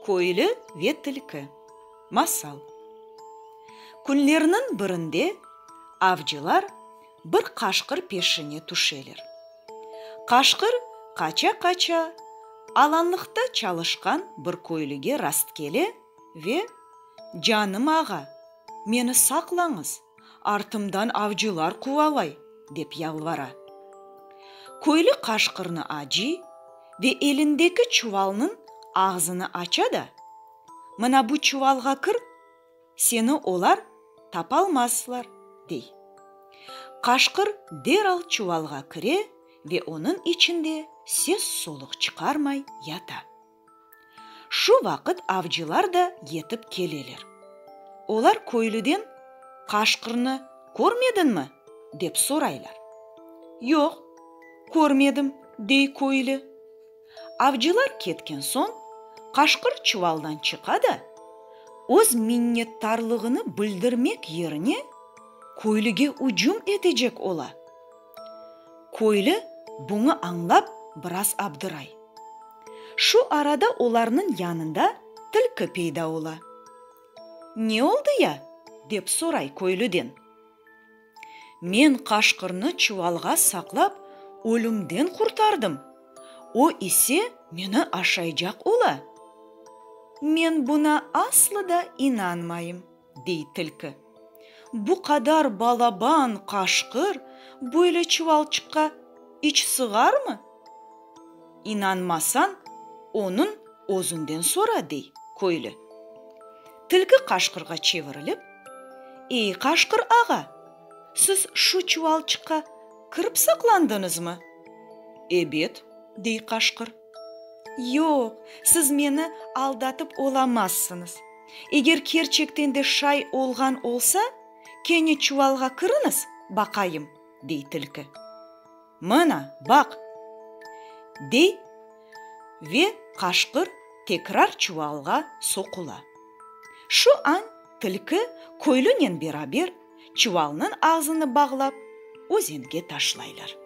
Көйлі ве түлкі. Масал. Күнлерінің бірінде авчылар бір қашқыр пешіне түшелер. Қашқыр қача-қача аланлықта чалышқан бір көйліге раст келе ве «Жаным аға, мені сақлаңыз, артымдан авчылар қуалай» деп ялвара. Көйлі қашқырны ажи ве еліндегі чувалның ağzını açada, «Мына bu çuvalға кір, сені олар тапалмасылар» дей. Қашқыр дерал çuvalға кіре ве оның içinde ses солық çıkarмай ята. Шу вақыт авчылар да етіп келелер. Олар көйліден «Қашқырны көрмедің ме?» деп сұрайлар. «Жоқ, көрмедім» дей көйлі. Авчылар кеткен соң, қашқыр чувалдан чықада, өз миннеттарлығыны білдірмек еріне көйліге ұжым етежек ола. Көйлі бұны аңлап біраз абдырай. Шу арада оларның янында түлкі пейда ола. «Не олды я?» деп сұрай көйліден. «Мен қашқырны чувалға сақлап, өлімден құртардым. О исе мені ашайжақ ола». «Мен бұна аслыда инанмайым» дей түлкі. «Бұ қадар балабан қашқыр бөйлі чувалчыққа іч сығар-мы?» «Инанмасан, оның өзінден сора» дей көйлі. Түлкі қашқырға чевіріліп, «Ей қашқыр аға, сіз шу чувалчыққа кіріп сақландыңыз ма?» «Эбет» дей қашқыр. «Жоқ, сіз мені алдатып оламазсыңыз. Егер керчектен де шай олған олса, кене чувалға кіріңіз, бақайым» дей түлкі. «Мына, бақ» дей ве қашқыр текрар чувалға соқыла. Шу ан түлкі көйлінен берабер чувалның ağzını бағлап, өзенге ташлайлар.